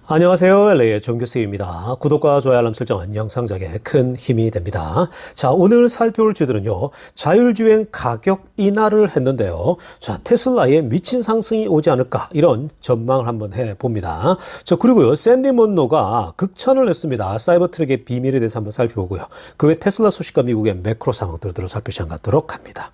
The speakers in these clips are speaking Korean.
안녕하세요. LA의 정 교수입니다. 구독과 좋아요 알람 설정은 영상 제작에 큰 힘이 됩니다. 자, 오늘 살펴볼 주제는요. 자율주행 가격 인하를 했는데요. 자, 테슬라의 미친 상승이 오지 않을까 이런 전망을 한번 해봅니다. 자, 그리고요. 샌디 먼로가 극찬을 했습니다. 사이버트랙의 비밀에 대해서 한번 살펴보고요. 그 외 테슬라 소식과 미국의 매크로 상황들을 살펴보지 않도록 합니다.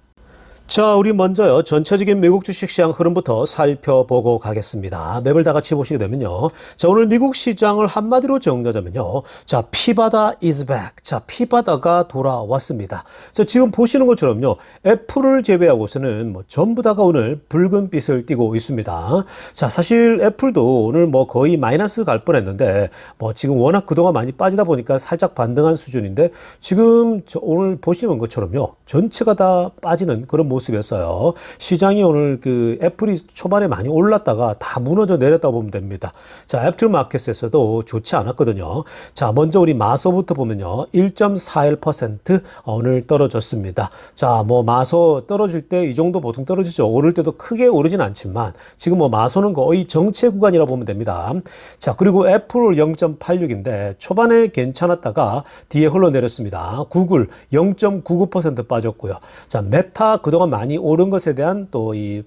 자, 우리 먼저요. 전체적인 미국 주식시장 흐름부터 살펴보고 가겠습니다. 맵을 다 같이 보시게 되면요. 자, 오늘 미국 시장을 한마디로 정리하자면요. 자, 피바다 is back. 자, 피바다가 돌아왔습니다. 자, 지금 보시는 것처럼요. 애플을 제외하고서는 전부 다가 오늘 붉은 빛을 띠고 있습니다. 자, 사실 애플도 오늘 거의 마이너스 갈 뻔했는데 지금 워낙 그동안 많이 빠지다 보니까 살짝 반등한 수준인데 지금 오늘 보시는 것처럼요. 전체가 다 빠지는 그런 모습이었어요. 시장이 오늘 애플이 초반에 많이 올랐다가 다 무너져 내렸다고 보면 됩니다. 자, 애플마켓에서도 좋지 않았거든요. 자, 먼저 우리 마소부터 보면요. 1.41% 오늘 떨어졌습니다. 자, 마소 떨어질 때 이 정도 보통 떨어지죠. 오를 때도 크게 오르진 않지만 지금 마소는 거의 정체 구간이라고 보면 됩니다. 자, 그리고 애플 0.86인데 초반에 괜찮았다가 뒤에 흘러내렸습니다. 구글 0.99% 빠졌고요. 자, 메타 그동안 많이 오른 것에 대한 또 이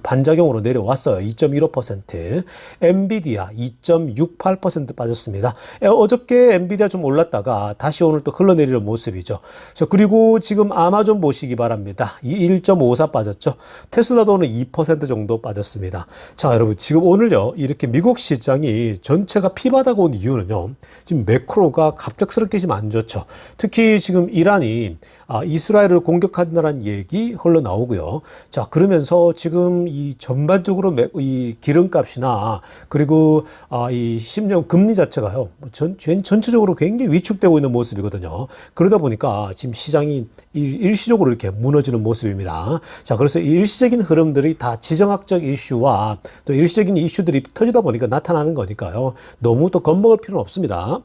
반작용으로 내려왔어요. 2.15%. 엔비디아 2.68% 빠졌습니다. 어저께 엔비디아 좀 올랐다가 다시 오늘 또 흘러내리는 모습이죠. 자, 그리고 지금 아마존 보시기 바랍니다. 1.54 빠졌죠. 테슬라도 오늘 2% 정도 빠졌습니다. 자, 여러분 지금 오늘요. 이렇게 미국 시장이 전체가 피바다가 온 이유는요. 지금 매크로가 갑작스럽게 지금 안 좋죠. 특히 지금 이란이 이스라엘을 공격한다는 얘기 흘러나오고요. 자, 그러면서 지금 이 전반적으로 이 기름값이나 그리고 이 10년 금리 자체가요. 전체적으로 굉장히 위축되고 있는 모습이거든요. 그러다 보니까 지금 시장이 일시적으로 이렇게 무너지는 모습입니다. 자, 그래서 일시적인 흐름들이 다 지정학적 이슈와 또 일시적인 이슈들이 터지다 보니까 나타나는 거니까요. 너무 또 겁먹을 필요는 없습니다.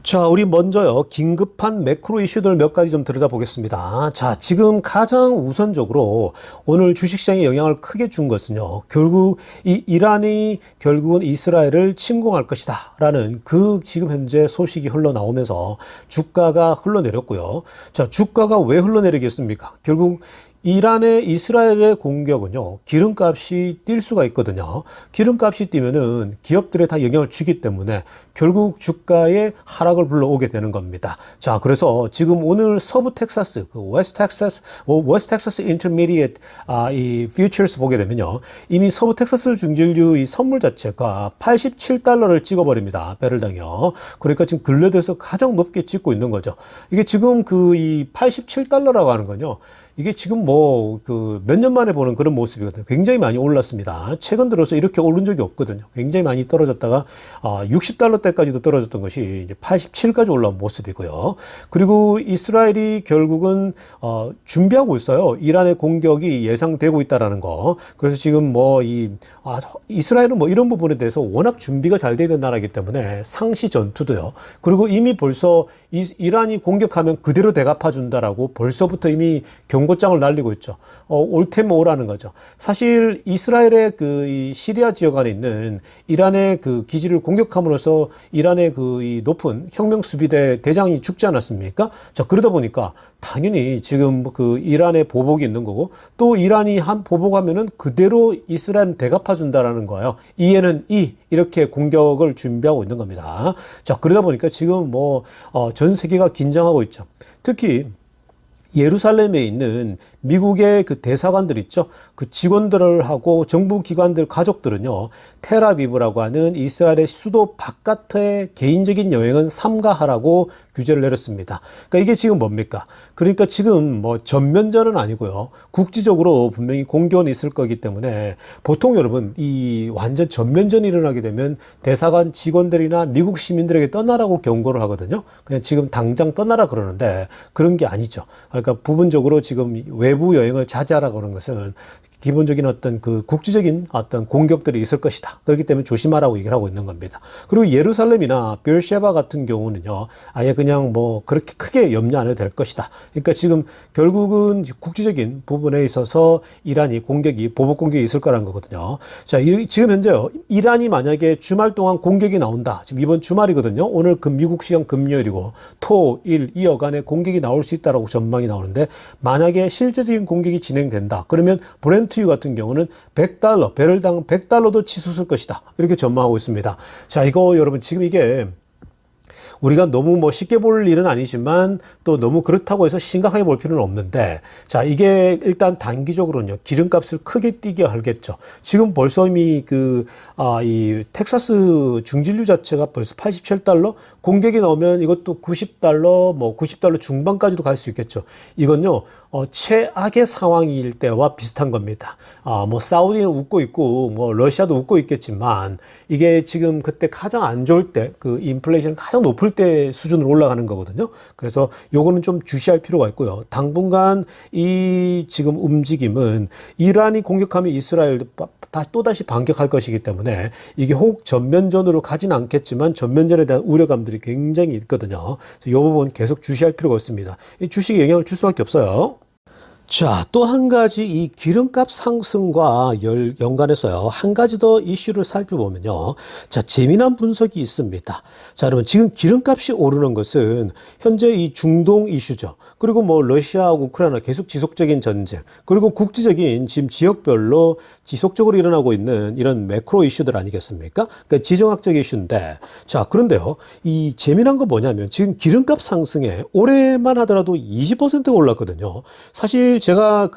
자, 우리 먼저요. 긴급한 매크로 이슈들 몇 가지 좀 들여다보겠습니다. 자, 지금 가장 우선적으로 오늘 주식시장에 영향을 크게 준 것은요. 결국 이 이란이 결국은 이스라엘을 침공할 것이다 라는 지금 현재 소식이 흘러나오면서 주가가 흘러내렸고요. 자, 주가가 왜 흘러내리겠습니까? 결국 이란의 이스라엘의 공격은요, 기름값이 뛸 수가 있거든요. 기름값이 뛰면은 기업들에 다 영향을 주기 때문에 결국 주가에 하락을 불러오게 되는 겁니다. 자, 그래서 지금 오늘 서부 텍사스, 웨스트 텍사스 인터미디에이트, 이 퓨처스 보게 되면요, 이미 서부 텍사스 중진주 이 선물 자체가 $87를 찍어버립니다. 배럴당요. 그러니까 지금 근래 들어서 가장 높게 찍고 있는 거죠. 이게 지금 이 $87라고 하는 건요, 이게 지금 몇 년 만에 보는 그런 모습이거든요. 굉장히 많이 올랐습니다. 최근 들어서 이렇게 오른 적이 없거든요. 굉장히 많이 떨어졌다가, $60대까지도 떨어졌던 것이 이제 87까지 올라온 모습이고요. 그리고 이스라엘이 결국은, 준비하고 있어요. 이란의 공격이 예상되고 있다라는 거. 그래서 지금 이스라엘은 이런 부분에 대해서 워낙 준비가 잘 되는 나라이기 때문에 상시 전투도요. 그리고 이미 벌써 이란이 공격하면 그대로 대갚아준다라고 벌써부터 이미 경고장을 날리고 있죠. 올 테면 오라는 거죠. 사실 이스라엘의 이 시리아 지역 안에 있는 이란의 기지를 공격함으로써 이란의 이 높은 혁명 수비대 대장이 죽지 않았습니까? 자, 그러다 보니까 당연히 지금 이란의 보복이 있는 거고 또 이란이 한 보복하면은 그대로 이스라엘 대갚아준다라는 거예요. 이에는 이렇게 공격을 준비하고 있는 겁니다. 자, 그러다 보니까 지금 전 세계가 긴장하고 있죠. 특히 예루살렘에 있는 미국의 대사관들 있죠. 그 직원들하고 정부 기관들 가족들은요. 텔아비브라고 하는 이스라엘의 수도 바깥의 개인적인 여행은 삼가하라고 규제를 내렸습니다. 그러니까 이게 지금 뭡니까? 그러니까 지금 전면전은 아니고요. 국지적으로 분명히 공격은 있을 거기 때문에 보통 여러분 이 완전 전면전이 일어나게 되면 대사관 직원들이나 미국 시민들에게 떠나라고 경고를 하거든요. 그냥 지금 당장 떠나라 그러는데 그런 게 아니죠. 그러니까 부분적으로 지금 외부 여행을 자제하라고 하는 것은 기본적인 어떤 그 국지적인 어떤 공격들이 있을 것이다. 그렇기 때문에 조심하라고 얘기를 하고 있는 겁니다. 그리고 예루살렘이나 베르셰바 같은 경우는요, 아예 그냥 뭐 그렇게 크게 염려 안 해도 될 것이다. 그러니까 지금 결국은 국지적인 부분에 있어서 이란이 보복 공격이 있을 거라는 거거든요. 자, 지금 현재요, 이란이 만약에 주말 동안 공격이 나온다. 지금 이번 주말이거든요. 오늘 미국 시간 금요일이고 토, 일, 이 여간에 공격이 나올 수 있다라고 전망이 나오는데, 만약에 실제적인 공격이 진행된다. 그러면 브렌트유 같은 경우는 $100, 배럴당 $100도 치솟을 것이다. 이렇게 전망하고 있습니다. 자, 이거 여러분 지금 이게 우리가 너무 뭐 쉽게 볼 일은 아니지만 또 너무 그렇다고 해서 심각하게 볼 필요는 없는데, 자, 이게 일단 단기적으로는요, 기름값을 크게 뛰게 하겠죠. 지금 벌써 이미 이 텍사스 중진류 자체가 벌써 $87, 공격이 나오면 이것도 $90, 뭐 $90 중반까지도 갈 수 있겠죠. 이건요, 최악의 상황일 때와 비슷한 겁니다. 뭐 사우디는 웃고 있고 뭐 러시아도 웃고 있겠지만, 이게 지금 그때 가장 안 좋을 때, 그 인플레이션 가장 높을 때 수준으로 올라가는 거거든요. 그래서 요거는 좀 주시할 필요가 있고요. 당분간 이 지금 움직임은 이란이 공격하면 이스라엘 또다시 반격할 것이기 때문에 이게 혹 전면전으로 가진 않겠지만 전면전에 대한 우려감들이 굉장히 있거든요. 이 부분 계속 주시할 필요가 있습니다. 이 주식에 영향을 줄 수밖에 없어요. 자, 또 한 가지 이 기름값 상승과 연관해서요, 한 가지 더 이슈를 살펴보면요. 자, 재미난 분석이 있습니다. 자, 여러분, 지금 기름값이 오르는 것은 현재 이 중동 이슈죠. 그리고 뭐 러시아하고 우크라이나 계속 지속적인 전쟁, 그리고 국지적인 지금 지역별로 지속적으로 일어나고 있는 이런 매크로 이슈들 아니겠습니까? 그러니까 지정학적 이슈인데, 자, 그런데요, 이 재미난 건 뭐냐면 지금 기름값 상승에 올해만 하더라도 20%가 올랐거든요. 사실 제가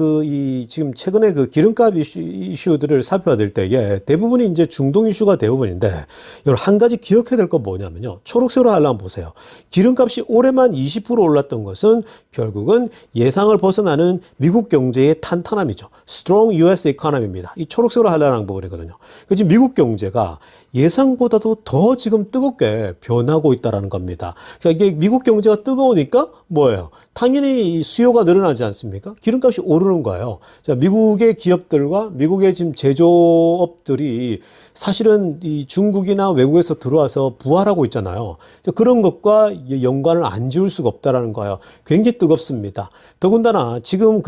지금 최근에 기름값 이슈들을 살펴볼 때에 대부분이 이제 중동 이슈가 대부분인데, 여러분 한 가지 기억해야 될 건 뭐냐면요. 초록색으로 하려면 보세요. 기름값이 올해만 20% 올랐던 것은 결국은 예상을 벗어나는 미국 경제의 탄탄함이죠. Strong US economy입니다. 이 초록색으로 하려는 부분이거든요. 지금 미국 경제가 예상보다도 더 지금 뜨겁게 변하고 있다는 겁니다. 그러니까 이게 미국 경제가 뜨거우니까 뭐예요? 당연히 수요가 늘어나지 않습니까? 기름값이 오르는 거예요. 자, 미국의 기업들과 미국의 지금 제조업들이 사실은 이 중국이나 외국에서 들어와서 부활하고 있잖아요. 그런 것과 연관을 안 지울 수가 없다라는 거예요. 굉장히 뜨겁습니다. 더군다나 지금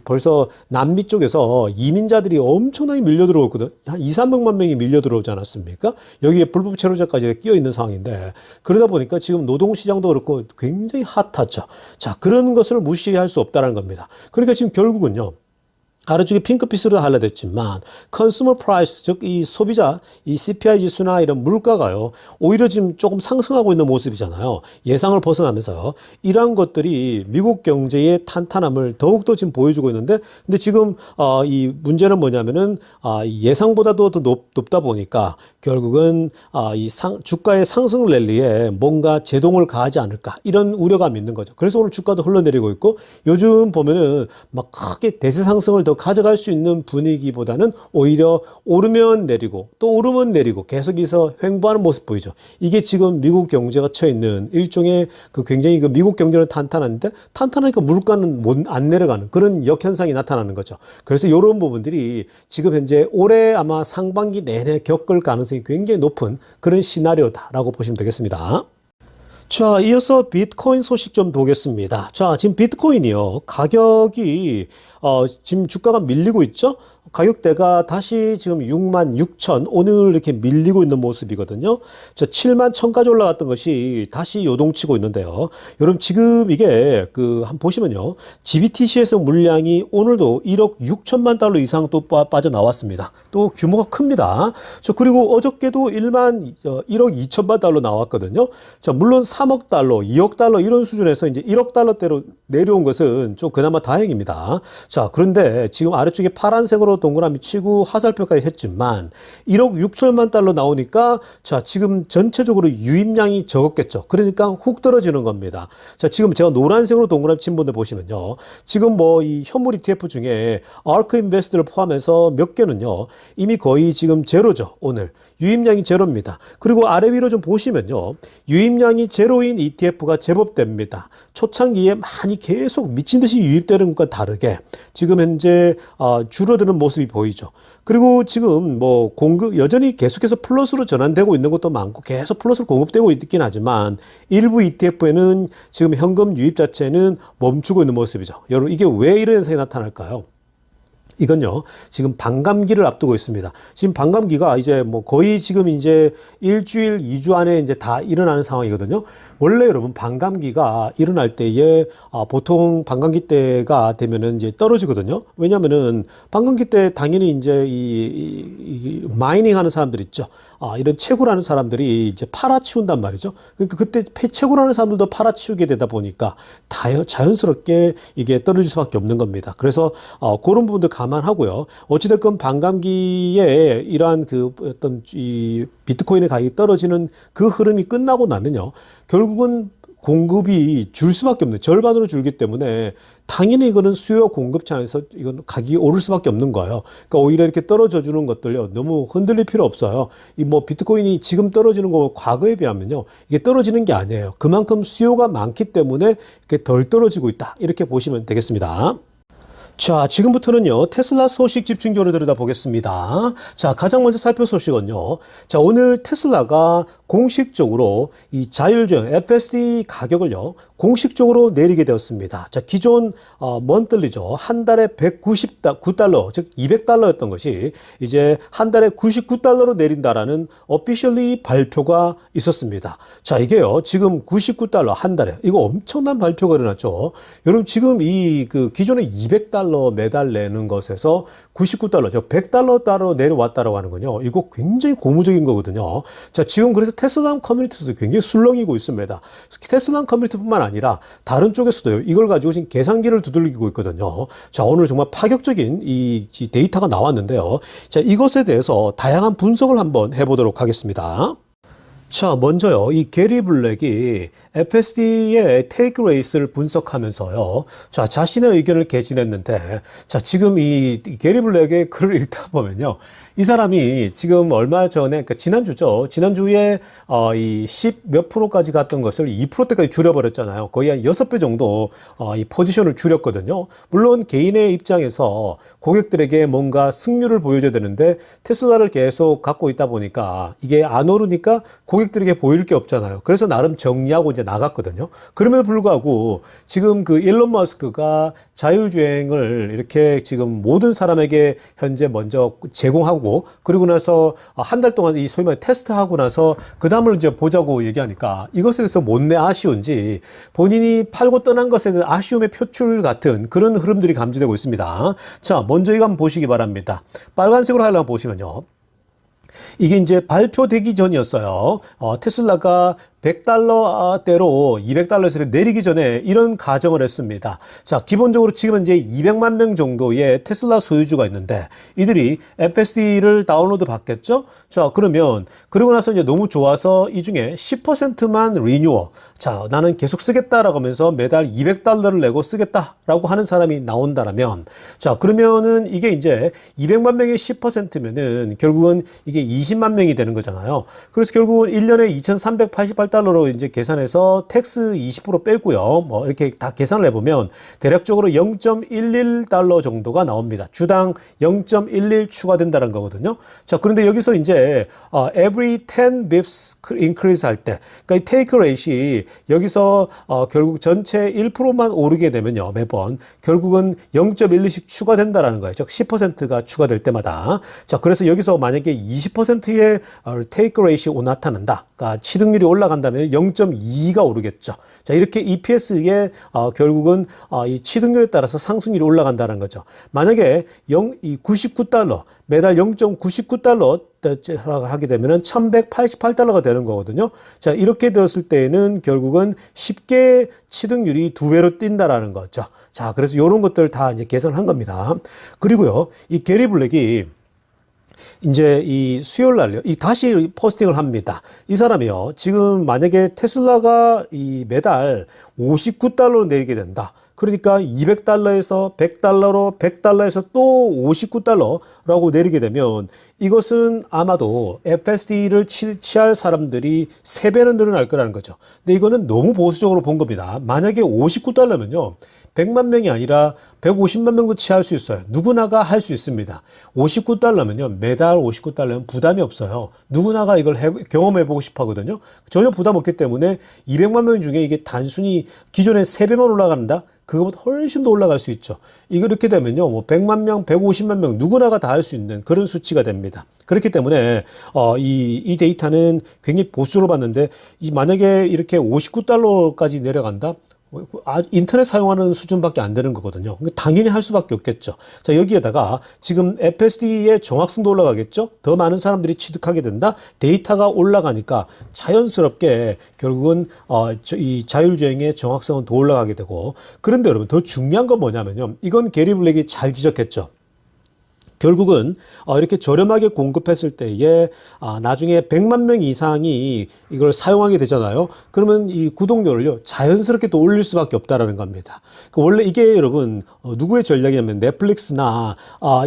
벌써 남미 쪽에서 이민자들이 엄청나게 밀려 들어오거든. 한 2, 300만 명이 밀려 들어오지 않았습니까? 여기에 불법 체류자까지 끼어 있는 상황인데, 그러다 보니까 지금 노동시장도 그렇고 굉장히 핫하죠. 자, 그런 것을 무시할 수 없다는 겁니다. 그러니까 지금 결국은요, 아래쪽에 핑크빛으로 하려됐지만 컨슈머 프라이스, 즉 이 소비자 이 CPI 지수나 이런 물가가요, 오히려 지금 조금 상승하고 있는 모습이잖아요. 예상을 벗어나면서요. 이러한 것들이 미국 경제의 탄탄함을 더욱더 지금 보여주고 있는데, 근데 지금 이 문제는 뭐냐면은 예상보다도 더 높다 보니까 결국은 주가의 상승 랠리에 뭔가 제동을 가하지 않을까, 이런 우려감이 있는 거죠. 그래서 오늘 주가도 흘러내리고 있고, 요즘 보면은 막 크게 대세 상승을 더 가져갈 수 있는 분위기보다는 오히려 오르면 내리고 또 오르면 내리고 계속해서 횡보하는 모습 보이죠. 이게 지금 미국 경제가 처해 있는 일종의 굉장히 미국 경제는 탄탄한데, 탄탄하니까 물가는 안 내려가는 그런 역현상이 나타나는 거죠. 그래서 이런 부분들이 지금 현재 올해 아마 상반기 내내 겪을 가능성이 굉장히 높은 그런 시나리오다라고 보시면 되겠습니다. 자, 이어서 비트코인 소식 좀 보겠습니다. 자, 지금 비트코인이요, 가격이 지금 주가가 밀리고 있죠? 가격대가 다시 지금 66,000, 오늘 이렇게 밀리고 있는 모습이거든요. 저 71,000까지 올라갔던 것이 다시 요동치고 있는데요. 여러분 지금 이게 한번 보시면요. GBTC에서 물량이 오늘도 1억 6천만 달러 이상 또 빠져나왔습니다. 또 규모가 큽니다. 그리고 어저께도 1억 2천만 달러 나왔거든요. 자, 물론 3억 달러, 2억 달러 이런 수준에서 이제 1억 달러대로 내려온 것은 좀 그나마 다행입니다. 자, 그런데 지금 아래쪽에 파란색으로 달러로 동그라미 치고 화살표까지 했지만 1억 6천만 달러 나오니까 자, 지금 전체적으로 유입량이 적었겠죠. 그러니까 훅 떨어지는 겁니다. 자, 지금 제가 노란색으로 동그라미 친 분들 보시면요. 지금 뭐 이 현물 ETF 중에 아크 인베스트를 포함해서 몇 개는요. 이미 거의 지금 제로죠. 오늘. 유입량이 제로입니다. 그리고 아래 위로 좀 보시면요. 유입량이 제로인 ETF가 제법 됩니다. 초창기에 많이 계속 미친 듯이 유입되는 것과 다르게 지금 현재 줄어드는 모습이 보이죠. 그리고 지금 뭐 공급 여전히 계속해서 플러스로 전환되고 있는 것도 많고 계속 플러스로 공급되고 있긴 하지만 일부 ETF에는 지금 현금 유입 자체는 멈추고 있는 모습이죠. 여러분 이게 왜 이런 현상이 나타날까요? 이건요, 지금 반감기를 앞두고 있습니다. 지금 반감기가 이제 뭐 거의 지금 이제 일주일, 2주 안에 이제 다 일어나는 상황이거든요. 원래 여러분 반감기가 일어날 때에 보통 반감기 때가 되면은 이제 떨어지거든요. 왜냐면은 반감기 때 당연히 이제 이 마이닝 하는 사람들 있죠. 이런 채굴하는 사람들이 이제 팔아치운단 말이죠. 그러니까 그때 채굴하는 사람들도 팔아치우게 되다 보니까 자연스럽게 이게 떨어질 수밖에 없는 겁니다. 그래서 그런 부분도 감안하고요. 어찌됐건 반감기에 이러한 그 어떤 이 비트코인의 가격이 떨어지는 그 흐름이 끝나고 나면요. 결국은 공급이 줄 수밖에 없는, 절반으로 줄기 때문에 당연히 이거는 수요와 공급 차에서 이건 가격이 오를 수밖에 없는 거예요. 그러니까 오히려 이렇게 떨어져 주는 것들요. 너무 흔들릴 필요 없어요. 이 뭐 비트코인이 지금 떨어지는 거 과거에 비하면요. 이게 떨어지는 게 아니에요. 그만큼 수요가 많기 때문에 이렇게 덜 떨어지고 있다. 이렇게 보시면 되겠습니다. 자, 지금부터는요, 테슬라 소식 집중적으로 들여다보겠습니다. 자, 가장 먼저 살펴볼 소식은요. 자, 오늘 테슬라가 공식적으로 이 자율주행 FSD 가격을요, 공식적으로 내리게 되었습니다. 자, 기존, 먼틀리죠. 한 달에 199달러, 즉 200달러였던 것이 이제 한 달에 99달러로 내린다라는 officially 발표가 있었습니다. 자, 이게요, 지금 99달러 한 달에, 이거 엄청난 발표가 일어났죠. 여러분, 지금 이 그 기존에 200달러 매달 내는 것에서 99달러, 저 100달러 따로 내려왔다라고 하는 건요. 이거 굉장히 고무적인 거거든요. 자, 지금 그래서 테슬라 커뮤니티에서도 굉장히 술렁이고 있습니다. 테슬라 커뮤니티뿐만 아니라 다른 쪽에서도요. 이걸 가지고 지금 계산기를 두들기고 있거든요. 자, 오늘 정말 파격적인 이 데이터가 나왔는데요. 자, 이것에 대해서 다양한 분석을 한번 해보도록 하겠습니다. 자, 먼저요, 이 게리 블랙이 FSD의 테이크 레이스를 분석하면서요, 자, 자신의 의견을 개진했는데, 자, 지금 이 게리 블랙의 글을 읽다 보면요, 이 사람이 지금 얼마 전에, 그러니까 지난주죠. 지난주에, 이 10 몇 프로까지 갔던 것을 2%대까지 줄여버렸잖아요. 거의 한 6배 정도, 이 포지션을 줄였거든요. 물론 개인의 입장에서 고객들에게 뭔가 승률을 보여줘야 되는데, 테슬라를 계속 갖고 있다 보니까 이게 안 오르니까 고객들에게 보일 게 없잖아요. 그래서 나름 정리하고 이제 나갔거든요. 그럼에도 불구하고 지금 그 일론 머스크가 자율주행을 이렇게 지금 모든 사람에게 현재 먼저 제공하고 그리고 나서 한 달 동안 이 소위 말해 테스트하고 나서 그 다음을 이제 보자고 얘기하니까 이것에 대해서 못내 아쉬운지 본인이 팔고 떠난 것에 대한 아쉬움의 표출 같은 그런 흐름들이 감지되고 있습니다. 자, 먼저 이거 한번 보시기 바랍니다. 빨간색으로 하려면 보시면요. 이게 이제 발표되기 전이었어요. 테슬라가 100달러대로 200달러에서 내리기 전에 이런 가정을 했습니다. 자, 기본적으로 지금은 이제 200만 명 정도의 테슬라 소유주가 있는데 이들이 FSD를 다운로드 받겠죠? 자, 그러면 그러고 나서 이제 너무 좋아서 이 중에 10%만 리뉴얼. 자, 나는 계속 쓰겠다라고 하면서 매달 200달러를 내고 쓰겠다라고 하는 사람이 나온다라면 자, 그러면은 이게 이제 200만 명의 10%면은 결국은 이게 20만 명이 되는 거잖아요. 그래서 결국은 1년에 2,388달러로 이제 계산해서 텍스 20% 빼고요. 뭐 이렇게 다 계산을 해보면 대략적으로 0.11달러 정도가 나옵니다. 주당 0.11 추가된다는 거거든요. 자, 그런데 여기서 이제 every 10 bips increase 할 때, 그러니까 이 take rate이 여기서 결국 전체 1%만 오르게 되면요. 매번 결국은 0.12씩 추가된다라는 거예요. 즉 10%가 추가될 때마다. 자, 그래서 여기서 만약에 20%의 take rate이 나타난다. 그러니까 취득률이 올라간다. 올라간다면 0.2가 오르겠죠. 자, 이렇게 EPS의 결국은 이 취득률에 따라서 상승률이 올라간다는 거죠. 만약에 99달러, 매달 0.99달러 하게 되면은 1188달러가 되는 거거든요. 자, 이렇게 되었을 때에는 결국은 쉽게 취득률이 2배로 뛴다라는 거죠. 자, 그래서 이런 것들 다 이제 계산한 겁니다. 그리고요, 이 게리 블랙이 이제 이 수요일 날요, 다시 포스팅을 합니다. 이 사람이요, 지금 만약에 테슬라가 이 매달 59달러로 내리게 된다. 그러니까 200달러에서 100달러로 100달러에서 또 59달러라고 내리게 되면 이것은 아마도 FSD를 취할 사람들이 3배는 늘어날 거라는 거죠. 근데 이거는 너무 보수적으로 본 겁니다. 만약에 59달러면요. 100만 명이 아니라 150만 명도 취할 수 있어요. 누구나가 할 수 있습니다. 59달러면요. 매달 59달러면 부담이 없어요. 누구나가 이걸 경험해보고 싶어 하거든요. 전혀 부담 없기 때문에 200만 명 중에 이게 단순히 기존에 3배만 올라간다? 그거보다 훨씬 더 올라갈 수 있죠. 이렇게 되면요. 뭐 100만 명, 150만 명 누구나가 다 할 수 있는 그런 수치가 됩니다. 그렇기 때문에 이 데이터는 굉장히 보수로 봤는데 만약에 이렇게 59달러까지 내려간다? 인터넷 사용하는 수준밖에 안 되는 거거든요. 당연히 할 수밖에 없겠죠. 자, 여기에다가 지금 FSD의 정확성도 올라가겠죠. 더 많은 사람들이 취득하게 된다. 데이터가 올라가니까 자연스럽게 결국은 이 자율주행의 정확성은 더 올라가게 되고. 그런데 여러분 더 중요한 건 뭐냐면요. 이건 게리 블랙이 잘 지적했죠. 결국은 이렇게 저렴하게 공급했을 때에 나중에 100만 명 이상이 이걸 사용하게 되잖아요. 그러면 이 구독료를요 자연스럽게 또 올릴 수밖에 없다라는 겁니다. 원래 이게 여러분 누구의 전략이냐면 넷플릭스나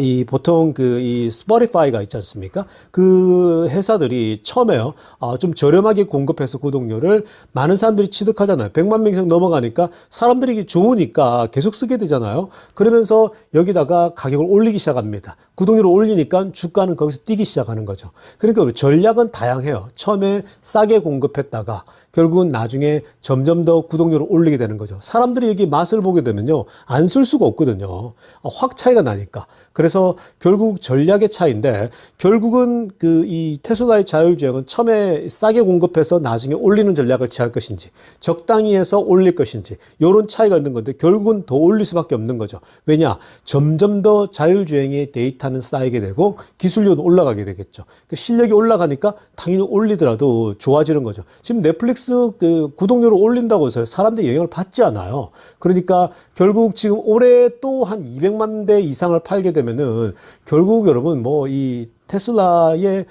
이 보통 이 스포티파이가 있지 않습니까? 그 회사들이 처음에요 좀 저렴하게 공급해서 구독료를 많은 사람들이 취득하잖아요. 100만 명 이상 넘어가니까 사람들이 좋으니까 계속 쓰게 되잖아요. 그러면서 여기다가 가격을 올리기 시작합니다. 구독료를 올리니까 주가는 거기서 뛰기 시작하는 거죠. 그러니까 전략은 다양해요. 처음에 싸게 공급했다가 결국은 나중에 점점 더 구독료를 올리게 되는 거죠. 사람들이 여기 맛을 보게 되면요. 안 쓸 수가 없거든요. 확 차이가 나니까. 그래서 결국 전략의 차이인데 결국은 이 테슬라의 자율주행은 처음에 싸게 공급해서 나중에 올리는 전략을 취할 것인지 적당히 해서 올릴 것인지 이런 차이가 있는 건데 결국은 더 올릴 수밖에 없는 거죠. 왜냐? 점점 더 자율주행의 데이터는 쌓이게 되고 기술력은 올라가게 되겠죠. 실력이 올라가니까 당연히 올리더라도 좋아지는 거죠. 지금 넷플릭스 구독료를 올린다고 해서 사람들이 영향을 받지 않아요. 그러니까 결국 지금 올해 또 한 200만 대 이상을 팔게 되면은 결국 여러분 이 테슬라의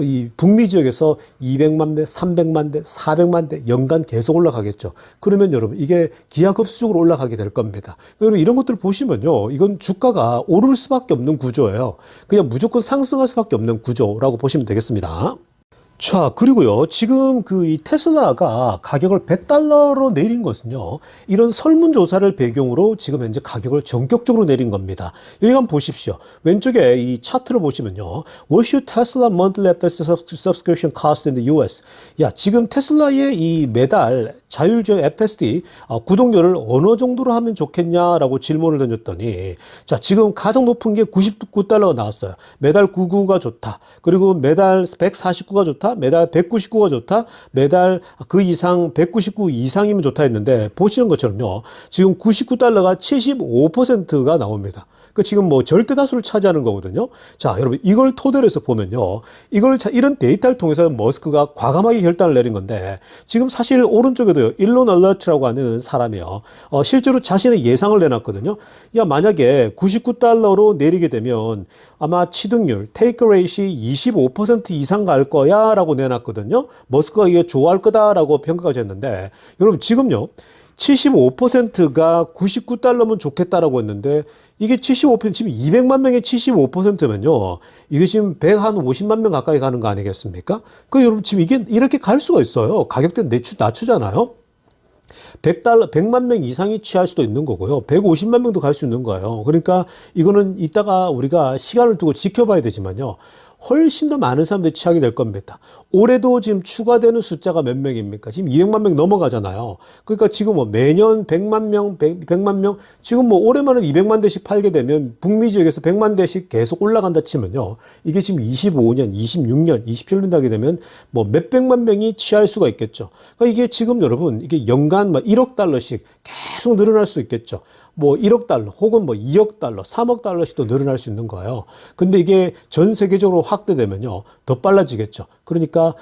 이 북미 지역에서 200만 대, 300만 대, 400만 대 연간 계속 올라가겠죠. 그러면 여러분 이게 기하급수적으로 올라가게 될 겁니다. 여러분 이런 것들을 보시면요. 이건 주가가 오를 수밖에 없는 구조예요. 그냥 무조건 상승할 수밖에 없는 구조라고 보시면 되겠습니다. 자, 그리고요, 지금 이 테슬라가 가격을 100달러로 내린 것은요, 이런 설문조사를 배경으로 지금 현재 가격을 전격적으로 내린 겁니다. 여기 한번 보십시오. 왼쪽에 이 차트를 보시면요, What should Tesla monthly FSD subscription cost in the US? 야, 지금 테슬라의 이 매달 자율주행 FSD 구독료를 어느 정도로 하면 좋겠냐라고 질문을 던졌더니, 자, 지금 가장 높은 게 99달러가 나왔어요. 매달 99가 좋다. 그리고 매달 149가 좋다. 매달 199가 좋다. 매달 그 이상 199 이상이면 좋다 했는데 보시는 것처럼요. 지금 99달러가 75%가 나옵니다. 그 지금 절대 다수를 차지하는 거거든요. 자, 여러분 이걸 토대로 해서 보면요. 이런 데이터를 통해서 머스크가 과감하게 결단을 내린 건데 지금 사실 오른쪽에도요. 일론 얼러트라고 하는 사람이요. 실제로 자신의 예상을 내놨거든요. 야, 만약에 99달러로 내리게 되면 아마 취득률, 테이크 레이시 25% 이상 갈 거야 라고 내놨거든요. 머스크가 이게 좋아할 거다라고 평가가 됐는데 여러분 지금요. 75%가 99달러면 좋겠다라고 했는데 이게 75% 지금 200만 명의 75%면요. 이게 지금 150만 명 가까이 가는 거 아니겠습니까? 그 여러분 지금 이게 이렇게 갈 수가 있어요. 가격대 낮추잖아요. 100만 명 이상이 취할 수도 있는 거고요. 150만 명도 갈 수 있는 거예요. 그러니까 이거는 이따가 우리가 시간을 두고 지켜봐야 되지만요. 훨씬 더 많은 사람들이 취하게 될 겁니다. 올해도 지금 추가되는 숫자가 몇 명입니까? 지금 200만 명 넘어가잖아요. 그러니까 지금 뭐 매년 100만 명, 100만 명, 지금 뭐 올해만은 200만 대씩 팔게 되면 북미 지역에서 100만 대씩 계속 올라간다 치면요. 이게 지금 25년, 26년, 27년 하게 되면 뭐 몇백만 명이 취할 수가 있겠죠. 그러니까 이게 지금 여러분, 이게 연간 막 1억 달러씩 계속 늘어날 수 있겠죠. 뭐 1억 달러 혹은 뭐 2억 달러, 3억 달러씩도 늘어날 수 있는 거예요. 근데 이게 전 세계적으로 확대되면요. 더 빨라지겠죠. 그러니까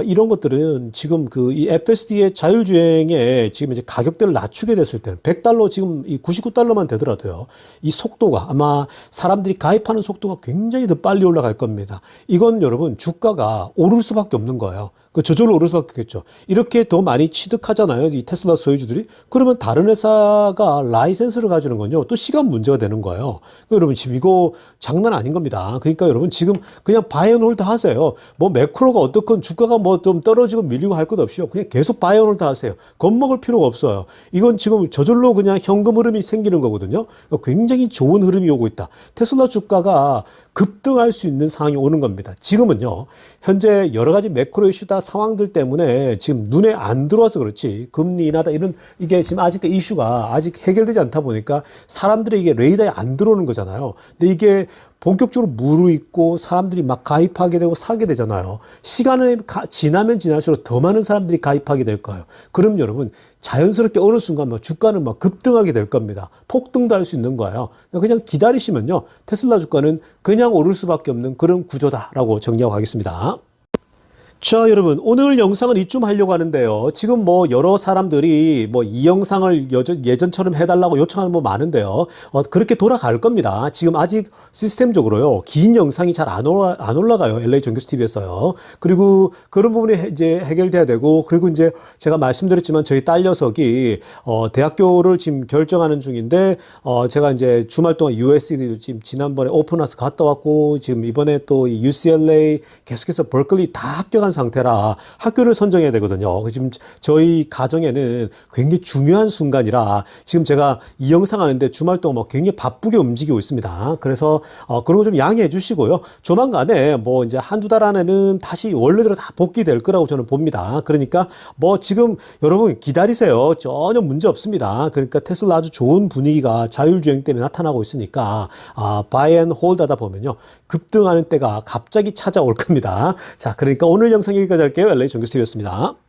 이런 것들은 지금 그 이 FSD의 자율주행에 지금 이제 가격대를 낮추게 됐을 때는 100달러 지금 이 99달러만 되더라도요. 이 속도가 아마 사람들이 가입하는 속도가 굉장히 더 빨리 올라갈 겁니다. 이건 여러분 주가가 오를 수밖에 없는 거예요. 그 저절로 오를 수밖에 없겠죠. 이렇게 더 많이 취득하잖아요. 이 테슬라 소유주들이. 그러면 다른 회사가 라이센스를 가지는 건요. 또 시간 문제가 되는 거예요. 그러니까 여러분 지금 이거 장난 아닌 겁니다. 그러니까 여러분 지금 그냥 바이 앤 홀드 하세요. 뭐 매크로가 어떻건 주가가 뭐 좀 떨어지고 밀리고 할 것 없이요. 그냥 계속 바이 앤 홀드 하세요. 겁먹을 필요가 없어요. 이건 지금 저절로 그냥 현금 흐름이 생기는 거거든요. 그러니까 굉장히 좋은 흐름이 오고 있다. 테슬라 주가가 급등할 수 있는 상황이 오는 겁니다. 지금은요, 현재 여러 가지 매크로 이슈다 상황들 때문에 지금 눈에 안 들어와서 그렇지, 금리 인하다 이런, 이게 지금 아직 그 이슈가 아직 해결되지 않다 보니까 사람들이 이게 레이더에 안 들어오는 거잖아요. 근데 이게 본격적으로 무르익고 사람들이 막 가입하게 되고 사게 되잖아요. 시간이 지나면 지날수록 더 많은 사람들이 가입하게 될 거예요. 그럼 여러분 자연스럽게 어느 순간 막 주가는 막 급등하게 될 겁니다. 폭등도 할 수 있는 거예요. 그냥 기다리시면요. 테슬라 주가는 그냥 오를 수밖에 없는 그런 구조다라고 정리하고 가겠습니다. 자, 여러분, 오늘 영상은 이쯤 하려고 하는데요. 지금 뭐 여러 사람들이 뭐 이 영상을 예전처럼 해달라고 요청하는 분 많은데요. 그렇게 돌아갈 겁니다. 지금 아직 시스템적으로요. 긴 영상이 잘 안 올라가요. LA 정교수 TV에서요. 그리고 그런 부분이 이제 해결돼야 되고, 그리고 이제 제가 말씀드렸지만 저희 딸 녀석이 대학교를 지금 결정하는 중인데, 제가 이제 주말 동안 USC 지금 지난번에 오픈하서 갔다 왔고, 지금 이번에 또 UCLA 계속해서 버클리 다 합격한 상태라 학교를 선정해야 되거든요. 지금 저희 가정에는 굉장히 중요한 순간이라 지금 제가 이 영상 하는데 주말 동안 뭐 굉장히 바쁘게 움직이고 있습니다. 그래서 그런 거 좀 양해해 주시고요. 조만간에 뭐 이제 한두 달 안에는 다시 원래대로 다 복귀될 거라고 저는 봅니다. 그러니까 뭐 지금 여러분 기다리세요. 전혀 문제 없습니다. 그러니까 테슬라 아주 좋은 분위기가 자율주행 때문에 나타나고 있으니까 바이 앤 홀드 하다 보면요. 급등하는 때가 갑자기 찾아올 겁니다. 자, 그러니까 오늘 영상 여기까지 할게요. LA 정교수 TV였습니다.